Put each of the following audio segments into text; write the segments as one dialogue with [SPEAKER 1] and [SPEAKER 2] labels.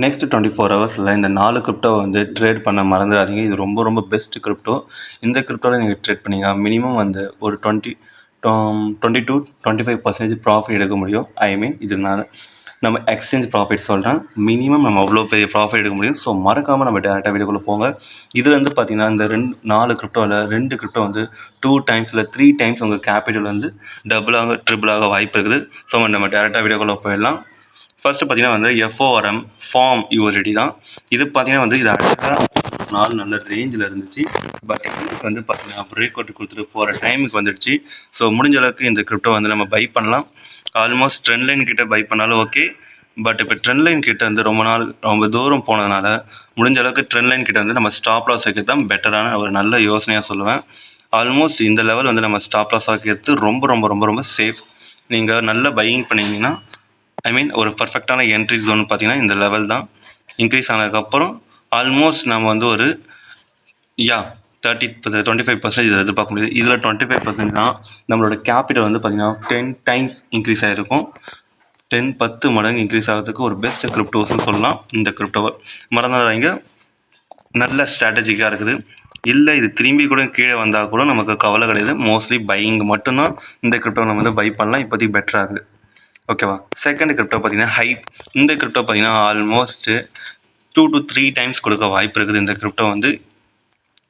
[SPEAKER 1] Next 24 ஹவர்ஸில் இந்த 4 கிரிப்டோவை வந்து ட்ரேட் பண்ண மறந்துடாதீங்க. இது ரொம்ப ரொம்ப பெஸ்ட் கிரிப்டோ. இந்த கிரிப்டோவில் நீங்கள் ட்ரேட் பண்ணிங்க மினிமம் வந்து ஒரு 20-25% ப்ராஃபிட் எடுக்க முடியும். இதனால் நம்ம எக்ஸ்சேஞ்ச் ப்ராஃபிட் சொல்கிறேன். மினிமம் நம்ம அவ்வளோ பெரிய ப்ராஃபிட் எடுக்க முடியும். ஸோ மறக்காமல் நம்ம டேரெக்டாக வீடியோக்குள்ளே போங்க. இதுலேருந்து பார்த்தீங்கன்னா இந்த 4 கிரிப்டோவில் 2 கிரிப்டோ வந்து 2 டைம்ஸ் இல்லை 3 டைம்ஸ் உங்கள் கேபிட்டல் வந்து டபுளாக ட்ரிபிளாக வாய்ப்பு இருக்குது. ஸோ நம்ம டேரெக்டாக வீடியோக்குள்ளே போயிடலாம். ஃபர்ஸ்ட்டு பார்த்தீங்கன்னா வந்து FORM ஃபார்ம் USDT தான். இது பார்த்தீங்கன்னா வந்து இது அழகாக நாள் நல்ல ரேஞ்சில் இருந்துச்சு. பட் இதுக்கு வந்து பார்த்தீங்கன்னா பிரேக் அவுட் கொடுத்துட்டு போகிற டைமுக்கு வந்துடுச்சு. ஸோ முடிஞ்ச அளவுக்கு இந்த கிரிப்டோ வந்து நம்ம பை பண்ணலாம். ஆல்மோஸ்ட் ட்ரெண்ட் லைன் கிட்ட பை பண்ணாலும் ஓகே. பட் இப்போ ட்ரெண்ட் லைன் கிட்ட வந்து ரொம்ப தூரம் போனதுனால முடிஞ்ச அளவுக்கு ட்ரெண்ட் லைன் கிட்ட வந்து நம்ம ஸ்டாப் லாஸ் வைக்கிறது தான் பெட்டரான ஒரு நல்ல யோசனையாக சொல்லுவேன். ஆல்மோஸ்ட் இந்த லெவல் வந்து நம்ம ஸ்டாப் லாஸ் வைக்கிறது ரொம்ப ரொம்ப ரொம்ப ரொம்ப சேஃப். நீங்கள் நல்ல பையிங் பண்ணிங்கன்னா ஒரு பர்ஃபெக்டான என்ட்ரி ஜோன் பார்த்தீங்கன்னா இந்த லெவல் தான். இன்க்ரீஸ் ஆனதுக்கப்புறம் ஆல்மோஸ்ட் நம்ம வந்து ஒரு 25% இதில் எதிர்பார்க்க முடியுது. இதில் 25% தான் நம்மளோட கேபிட்டல் வந்து பார்த்திங்கன்னா 10 டைம்ஸ் இன்க்ரீஸ் ஆகிருக்கும். 10 மடங்கு இன்க்ரீஸ் ஆகிறதுக்கு ஒரு பெஸ்ட் கிரிப்டோஸ்ன்னு சொல்லலாம் இந்த கிரிப்டோவை. மறந்துடாதீங்க, நல்ல ஸ்ட்ராட்டஜிக்காக இருக்குது. இல்லை இது திரும்பி கூட கீழே வந்தால் கூட நமக்கு கவலை கிடையாது. மோஸ்ட்லி பையிங் மட்டும்தான் இந்த கிரிப்டோ நம்ம வந்து பை பண்ணலாம். இப்போதைக்கு பெட்டராகுது. ஓகேவா. செகண்ட் கிரிப்டோ பார்த்தீங்கன்னா ஹைப். இந்த கிரிப்டோ பார்த்தீங்கன்னா ஆல்மோஸ்ட் 2 to 3 டைம்ஸ் கொடுக்க வாய்ப்பு இருக்குது. இந்த கிரிப்டோ வந்து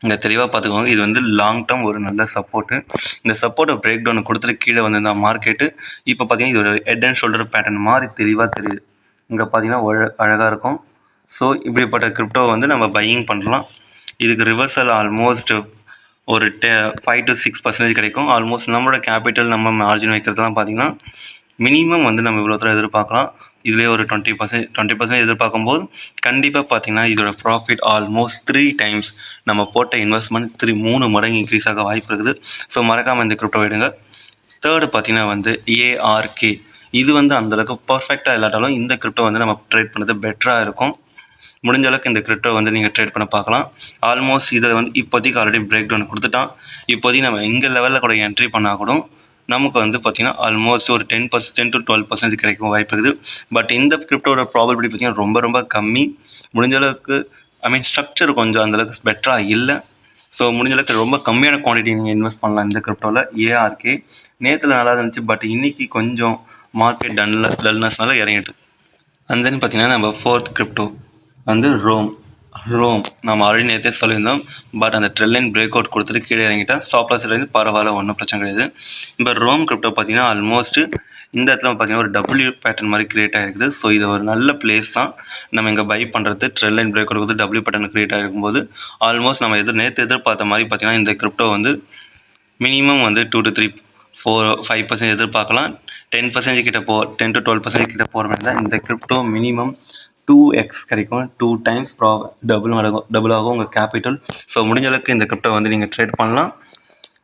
[SPEAKER 1] இங்கே தெளிவாக பார்த்துக்கோங்க. இது வந்து லாங் டேர்ம் ஒரு நல்ல சப்போர்ட்டு. இந்த சப்போர்ட்டை பிரேக் டவுன் கொடுத்துட்டு கீழே வந்திருந்த மார்க்கெட்டு இப்போ பார்த்தீங்கன்னா இது ஒரு ஹெட் அண்ட் ஷோல்டர் பேட்டர்ன் மாதிரி தெளிவாக தெரியுது. இங்கே பார்த்தீங்கன்னா அழகாக இருக்கும். ஸோ இப்படிப்பட்ட கிரிப்டோ வந்து நம்ம பையிங் பண்ணலாம். இதுக்கு ரிவர்சல் ஆல்மோஸ்ட் ஒரு 5 to 6% கிடைக்கும். ஆல்மோஸ்ட் நம்மளோட கேபிட்டல் நம்ம மார்ஜின் வைக்கிறதுலாம் பார்த்தீங்கன்னா மினிமம் வந்து நம்ம இவ்வளோ தூரம் எதிர்பார்க்கலாம். இதிலே ஒரு 20% எதிர்பார்க்கும்போது கண்டிப்பாக பார்த்தீங்கன்னா இதோட ப்ராஃபிட் ஆல்மோஸ்ட் 3 டைம்ஸ் நம்ம போட்ட இன்வெஸ்ட்மெண்ட் 3 மடங்கு இன்க்ரீஸ் ஆக வாய்ப்பு இருக்குது. ஸோ மறக்காமல் இந்த கிரிப்டோ எடுங்க. தேர்டு பார்த்தீங்கன்னா வந்து ARK. இது வந்து அந்தளவுக்கு பர்ஃபெக்டாக இல்லாட்டாலும் இந்த கிரிப்டோ வந்து நம்ம ட்ரேட் பண்ணுறது பெட்டராக இருக்கும். முடிஞ்ச அளவுக்கு இந்த கிரிப்டோ வந்து நீங்கள் ட்ரேட் பண்ண பார்க்கலாம். ஆல்மோஸ்ட் இதில் வந்து இப்போதைக்கு ஆல்ரெடி பிரேக் டவுன் கொடுத்துட்டான். இப்போதைக்கு நம்ம எங்கள் லெவலில் கூட என்ட்ரி பண்ணால் கூட நமக்கு வந்து பார்த்திங்கன்னா ஆல்மோஸ்ட் ஒரு 10 to 12% கிடைக்கும் வாய்ப்பு இருக்குது. பட் இந்த கிரிப்டோட ப்ராபபிலிட்டி பார்த்திங்கன்னா ரொம்ப ரொம்ப கம்மி. முடிஞ்ச அளவுக்கு ஸ்ட்ரக்சர் கொஞ்சம் அந்தளவுக்கு பெட்டராக இல்லை. ஸோ முடிஞ்ச அளவுக்கு ரொம்ப கம்மியான குவான்டிட்டி நீங்கள் இன்வெஸ்ட் பண்ணலாம் இந்த கிரிப்டோவில். ARK நேற்றுல நல்லா இருந்துச்சு. பட் இன்றைக்கி கொஞ்சம் மார்க்கெட் டல்னஸ்னால இறங்கிட்டு. அண்ட் தென் பார்த்திங்கன்னா நம்ம ஃபோர்த் கிரிப்டோ வந்து ரோம் நம்ம ஆல்ரெடி நேற்றே சொல்லியிருந்தோம். பட் அந்த ட்ரெண்ட் லைன் பிரேக் அவுட் கொடுத்துட்டு கீழே இறங்கிட்டா ஸ்டாப் லாஸ் இருந்து பரவாயில்ல, ஒன்றும் பிரச்சனை கிடையாது. இப்போ ரோம் கிரிப்டோ பார்த்தீங்கன்னா ஆல்மோஸ்ட் இந்த இடத்துல பார்த்தீங்கன்னா ஒரு W பேட்டர்ன் மாதிரி கிரியேட் ஆகிருக்குது. ஸோ இது ஒரு நல்ல பிளேஸ் தான் நம்ம இங்கே பை பண்ணுறது. ட்ரெண்ட் லைன் பிரேக் அவுட் கொடுத்து W பேட்டர்ன் கிரியேட் ஆகிருக்கும்போது ஆல்மோஸ்ட் நம்ம நேற்று எதிர்பார்த்த மாதிரி பார்த்தீங்கன்னா இந்த கிரிப்டோ வந்து மினிமம் வந்து 2 to 3 4 5% எதிர்பார்க்கலாம். 10% கிட்ட 10 to 12% கிட்ட போகிற மாதிரி தான் இந்த கிரிப்டோ மினிமம் 2x கிடைக்கும். 2 டைம்ஸ் டபுள் ஆகும் உங்கள் கேபிட்டல். ஸோ முடிஞ்ச அளவுக்கு இந்த கிரிப்டோ வந்து நீங்கள் ட்ரேட் பண்ணலாம்.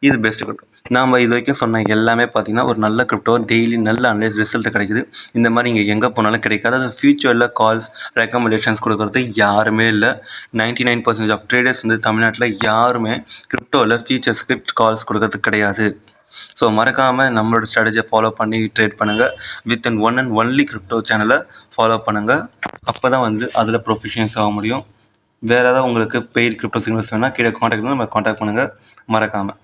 [SPEAKER 1] இது பெஸ்ட் கிரிப்டோ. நாம் இது வரைக்கும் சொன்ன எல்லாமே பார்த்தீங்கன்னா ஒரு நல்ல கிரிப்டோ. டெய்லி நல்ல அனலைஸ் ரிசல்ட் கிடைக்குது. இந்த மாதிரி இங்கே எங்கே போனாலும் கிடைக்காது. அது ஃபியூச்சரில் கால்ஸ் ரெக்கமெண்டேஷன்ஸ் கொடுக்குறது யாருமே இல்லை. 99% ஆஃப் ட்ரேடர்ஸ் வந்து தமிழ்நாட்டில் யாருமே கிரிப்டோவில் ஃபியூச்சர்ஸ்க்கு கால்ஸ் கொடுக்கறது கிடையாது. ஸோ மறக்காமல் நம்மளோட ஸ்ட்ராட்டஜியை ஃபாலோ பண்ணி ட்ரேட் பண்ணுங்கள். With in one and only crypto சேனலை ஃபாலோ பண்ணுங்கள். அப்போ தான் வந்து அதில் ப்ரொஃபிஷியன்ஸ் ஆக முடியும். வேறு ஏதாவது உங்களுக்கு பெய்ட் கிரிப்டோ சிக்னல்ஸ் வேணால் கீழே காண்டாக்ட் பண்ணுங்கள். மறக்காமல்